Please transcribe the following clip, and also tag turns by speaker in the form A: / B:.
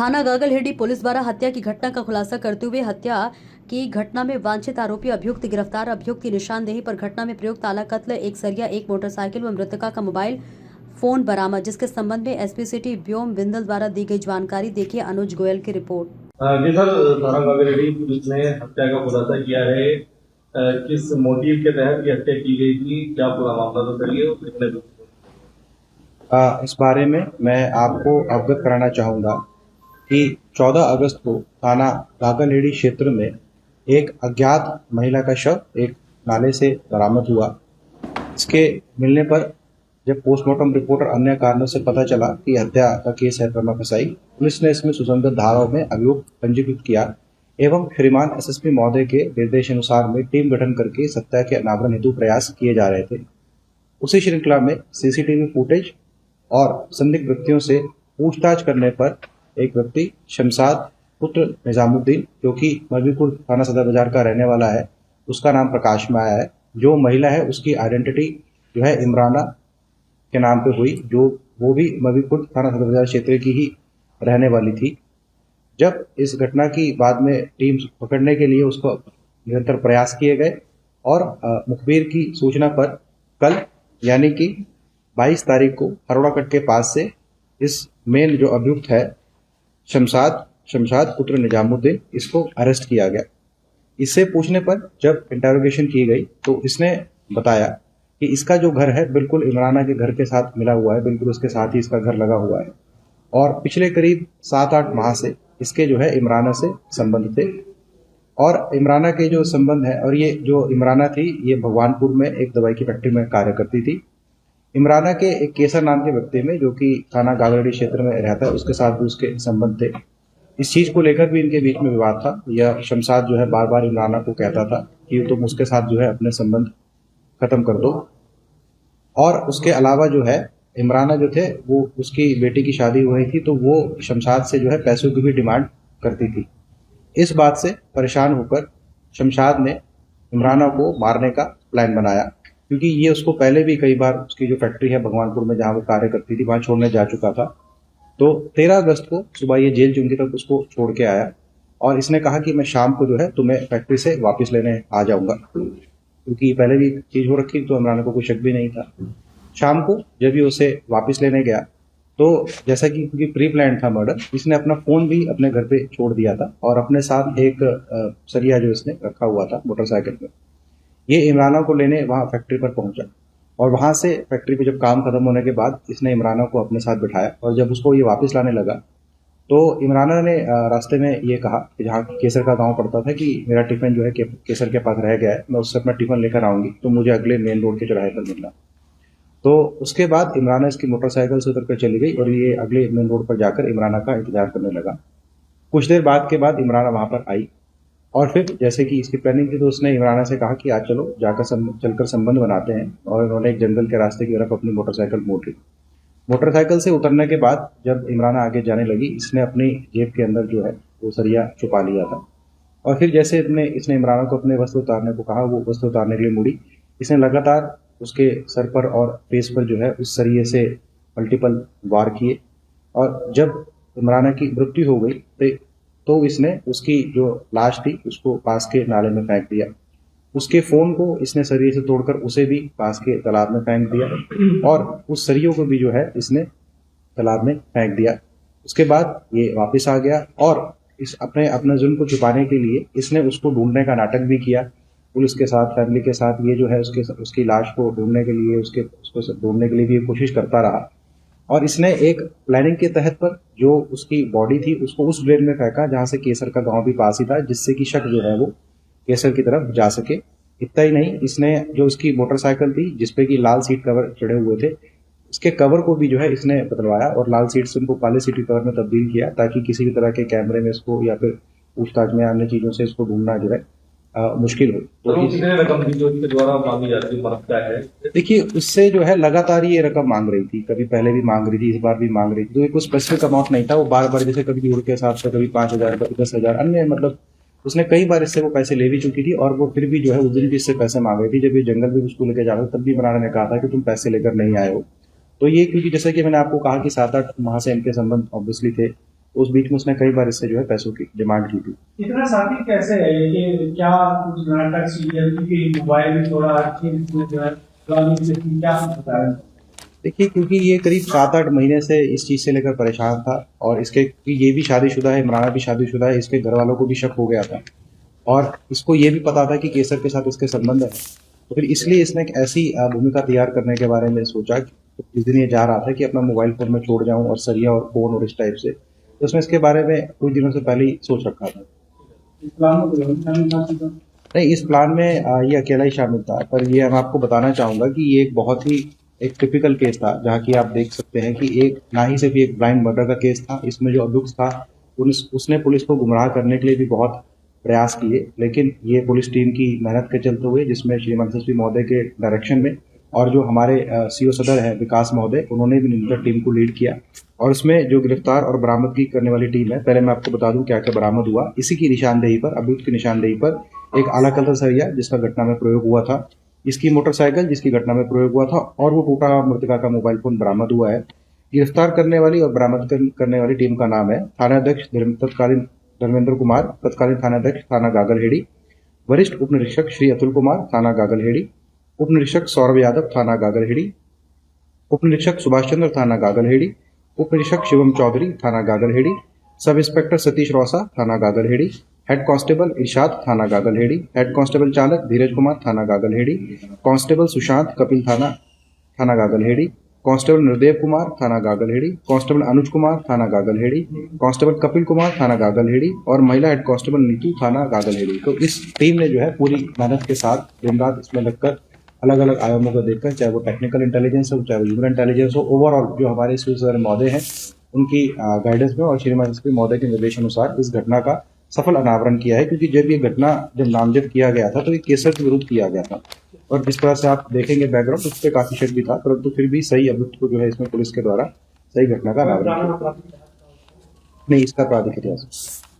A: थाना गागलहेड़ी पुलिस द्वारा हत्या की घटना का खुलासा करते हुए हत्या की घटना में वांछित आरोपी अभियुक्त गिरफ्तार। अभियुक्त की निशानदेही पर घटना में प्रयुक्त आला कत्ल, एक सरिया, एक मोटरसाइकिल व मृतका का मोबाइल फोन बरामद, जिसके संबंध में एसपी सिटी व्योम बिंदल द्वारा दी गई जानकारी। देखिए अनुज गोयल की रिपोर्ट।
B: जी सर, थाना गागलहेड़ी पुलिस ने हत्या का खुलासा किया है। किस मोटिव के तहत ये हत्या की गई थी, क्या पूरा मामला तो करिए और कितने लोग?
C: इस बारे में मैं आपको अवगत कराना चाहूँगा कि 14 अगस्त को थाना गागलहेड़ी क्षेत्र में एक अज्ञात महिला का शव एक नाले से बरामद हुआ। इसके मिलने पर जब पोस्टमार्टम रिपोर्ट और अन्य कारणों से पता चला कि हत्या का केस है प्रमा फसाई, पुलिस ने इसमें सुसंगत धाराओं में अभियोग पंजीकृत किया एवं श्रीमान एसएसपी महोदय के निर्देशानुसार में टीम गठन करके सत्या के अनावरण हेतु प्रयास किए जा रहे थे। उसी श्रृंखला में सीसीटीवी फुटेज और संदिग्ध व्यक्तियों से पूछताछ करने पर एक व्यक्ति शमशाद पुत्र निजामुद्दीन, जो कि मरवीपुर थाना सदर बाजार का रहने वाला है, उसका नाम प्रकाश में आया है। जो महिला है उसकी आइडेंटिटी जो है इमराना के नाम पे हुई, जो वो भी मरवीपुर थाना सदर बाजार क्षेत्र की ही रहने वाली थी। जब इस घटना की बाद में टीम पकड़ने के लिए उसको निरंतर प्रयास किए गए और मुखबिर की सूचना पर कल यानी कि 22 तारीख को हरोड़ाकट के पास से इस मेन जो अभियुक्त है शमशाद पुत्र निजामुद्दीन, इसको अरेस्ट किया गया। इससे पूछने पर जब इंटरोगेशन की गई तो इसने बताया कि इसका जो घर है बिल्कुल इमराना के घर के साथ मिला हुआ है, बिल्कुल उसके साथ ही इसका घर लगा हुआ है और पिछले करीब 7-8 माह से इसके जो है इमराना से संबंध थे। और इमराना के जो संबंध है, और ये जो इमराना थी ये भगवानपुर में एक दवाई की फैक्ट्री में कार्य करती थी। इमराना के एक केसर नाम के व्यक्ति में, जो कि थाना गागलहेड़ी क्षेत्र में रहता है, उसके साथ भी उसके संबंध थे। इस चीज को लेकर भी इनके बीच में विवाद था। यह शमशाद जो है बार बार इमराना को कहता था कि तुम उसके साथ जो है अपने संबंध खत्म कर दो। और उसके अलावा जो है इमराना जो थे वो उसकी बेटी की शादी हो रही थी, तो वो शमशाद से जो है पैसों की भी डिमांड करती थी। इस बात से परेशान होकर शमशाद ने इमराना को मारने का प्लान बनाया, क्योंकि ये उसको पहले भी कई बार उसकी जो फैक्ट्री है भगवानपुर में जहां वो कार्य करती थी वहां छोड़ने जा चुका था। तो 13 अगस्त को सुबह ये जेल चुंगी तक उसको छोड़ के आया और इसने कहा कि मैं शाम को जो है तुम्हें फैक्ट्री से वापस लेने आ जाऊंगा, क्योंकि पहले भी चीज हो रखी तो इमरान को कोई शक भी नहीं था। शाम को जब ये उसे वापस लेने गया तो जैसा कि क्योंकि प्री प्लान था मर्डर, इसने अपना फोन भी अपने घर पे छोड़ दिया था और अपने साथ एक सरिया जो इसने रखा हुआ था मोटरसाइकिल में, ये इमराना को लेने वहां फैक्ट्री पर पहुंचा और वहां से फैक्ट्री पे जब काम खत्म होने के बाद इसने इमराना को अपने साथ बिठाया और जब उसको ये वापस लाने लगा तो इमराना ने रास्ते में ये कहा कि जहाँ केसर का गांव पड़ता था कि मेरा टिफिन जो है केसर के पास रह गया है, मैं उससे अपना टिफिन लेकर आऊंगी तो मुझे अगले मेन रोड के चौराहे पर मिलना। तो उसके बाद इमराना इसकी मोटरसाइकिल से उतर कर चली गई और ये अगले मेन रोड पर जाकर इमराना का इंतजार करने लगा। कुछ देर बाद के बाद इमराना वहां पर आई और फिर जैसे कि इसकी प्लानिंग थी तो उसने इमराना से कहा कि आज चलो जाकर चलकर संबंध बनाते हैं, और उन्होंने एक जंगल के रास्ते की तरफ अपनी मोटरसाइकिल मोड़ ली। मोटरसाइकिल से उतरने के बाद जब इमराना आगे जाने लगी, इसने अपनी जेब के अंदर जो है वो सरिया छुपा लिया था और फिर जैसे इसने इमराना को अपने वस्त्र उतारने को कहा, वो वस्त्र उतारने के लिए मुड़ी। इसने लगातार उसके सर पर और फेस पर जो है उस सरिये से मल्टीपल वार किए और जब इमराना की मृत्यु हो गई तो इसने उसकी जो लाश थी उसको पास के नाले में फेंक दिया। उसके फोन को इसने सरिये से तोड़कर उसे भी पास के तालाब में फेंक दिया और उस सरियों को भी जो है इसने तालाब में फेंक दिया। उसके बाद ये वापस आ गया और इस अपने जुर्म को छुपाने के लिए इसने उसको ढूंढने का नाटक भी किया। पुलिस के साथ, फैमिली के साथ ये जो है उसकी लाश को ढूंढने के लिए उसको ढूंढने के लिए भी कोशिश करता रहा और इसने एक प्लानिंग के तहत पर जो उसकी बॉडी थी उसको उस ड्रेन में फेंका जहां से केसर का गांव भी पास ही था, जिससे कि शक जो है वो केसर की तरफ जा सके। इतना ही नहीं, इसने जो उसकी मोटरसाइकिल थी जिसपे कि लाल सीट कवर चढ़े हुए थे, इसके कवर को भी जो है इसने बदलवाया और लाल सीट से उनको काले सीट कवर में तब्दील किया, ताकि किसी भी तरह के कैमरे में इसको या फिर पूछताछ में अन्य चीजों से इसको ढूंढना जो है मुश्किल हो।
B: तो कितने रकम थी जो इसके द्वारा मांगी जाती है?
C: देखिए, उससे जो है लगातार ये रकम मांग रही थी, कभी पहले भी मांग रही थी, इस बार भी मांग रही थी। तो कोई स्पेसिफिक अमाउंट नहीं था, वो बार बार जैसे कभी जोड़ के हिसाब से कभी 5,000, कभी 10,000, अन्य मतलब उसने कई बार इससे वो पैसे ले भी चुकी थी और वो फिर भी जो है उस दिन भी इससे पैसे मांग रही थी। जब ये जंगल भी उसको लेकर जा रहा था तब भी इमराना ने कहा था कि तुम पैसे लेकर नहीं आए हो। तो ये क्योंकि जैसे कि मैंने आपको कहा कि 7-8 माह से इनके संबंध ऑब्वियसली थे उस बीच में उसने कई बार इससे जो है पैसों की डिमांड की थी।
D: इतना साथी कैसे है कि क्या कुछ नाटक सीरियल की मोबाइल भी थोड़ा हर चीज इसमें जो है क्या बताया?
C: देखिए, क्योंकि ये करीब 7-8 महीने से इस चीज़ से लेकर परेशान था और इसके ये भी शादीशुदा है, इमराना भी शादीशुदा है, इसके घर वालों को भी शक हो गया था और इसको ये भी पता था कि केसर के साथ इसके संबंध है। तो फिर इसलिए इसने एक ऐसी भूमिका तैयार करने के बारे में सोचा कि जिस दिन ये जा रहा था कि अपना मोबाइल फ़ोन में छोड़ जाऊँ और सरिया और फ़ोन और इस टाइप से, तो उसने इसके बारे में कुछ दिनों से पहले ही सोच रखा था। नहीं, इस प्लान में ये अकेला ही शामिल था, पर ये मैं आपको बताना चाहूँगा कि ये एक बहुत ही एक टिपिकल केस था, जहाँ की आप देख सकते हैं कि एक ना ही सिर्फ एक ब्लाइंड मर्डर का केस था, इसमें जो अभियुक्त था उसने पुलिस को गुमराह करने के लिए भी बहुत प्रयास किए, लेकिन ये पुलिस टीम की मेहनत के चलते हुए, जिसमें श्रीमान एसएसपी महोदय के डायरेक्शन में और जो हमारे सीओ सदर है विकास महोदय, उन्होंने भी निरंतर टीम को लीड किया और उसमें जो गिरफ्तार और बरामदगी करने वाली टीम है, पहले मैं आपको बता दूं क्या क्या बरामद हुआ। इसी की निशानदेही पर, अभियुक्त की निशानदेही पर एक आला कलर सरिया जिसका घटना में प्रयोग हुआ था, इसकी मोटरसाइकिल जिसकी घटना में प्रयोग हुआ था और वो टूटा मृतका का मोबाइल फोन बरामद हुआ है। गिरफ्तार करने वाली और बरामद करने वाली टीम का नाम है थानाध्यक्ष तत्कालीन धर्मेंद्र कुमार, तत्कालीन थानाध्यक्ष थाना गागलहेड़ी, वरिष्ठ उप निरीक्षक श्री अतुल कुमार थाना गागलहेड़ी, उप निरीक्षक सौरभ यादव थाना गागलहेड़ी, उप निरीक्षक सुभाष चंद्र थाना गागलहेड़ी, उप निरीक्षक शिवम चौधरी थाना गागलहेड़ी, सब इंस्पेक्टर सतीश रौसा थाना गागलहेड़ी, हेड कांस्टेबल इरशाद थाना गागलहेड़ी, हेड कांस्टेबल चालक धीरज कुमार थाना गागलहेड़ी, कांस्टेबल सुशांत कपिल थाना गागलहेड़ी, कांस्टेबल निर्देव कुमार थाना गागलहेड़ी, कांस्टेबल अनुज कुमार थाना गागलहेड़ी, कांस्टेबल कपिल कुमार थाना गागलहेड़ी और महिला हेड कांस्टेबल नीतू थाना गागलहेड़ी। तो इस टीम ने जो है पूरी मेहनत के साथ दिन रात इसमें लगकर अलग अलग आयामों को देखकर, चाहे वो टेक्निकल इंटेलिजेंस हो, चाहे वो ह्यूमन इंटेलिजेंस हो, ओवरऑल जो हमारे सूचना महोदय हैं उनकी गाइडेंस में और श्रीमान एसपी महोदय के निर्देशानुसार इस घटना का सफल अनावरण किया है। क्योंकि जब नामजद किया गया था तो ये केसर के विरुद्ध किया गया था और जिस तरह से आप देखेंगे बैकग्राउंड, उस पर काफी शक भी था, परंतु फिर भी सही अभियुक्त को जो है इसमें पुलिस के द्वारा सही घटना का अनावरण किया। नहीं, इसका आपराधिक इतिहास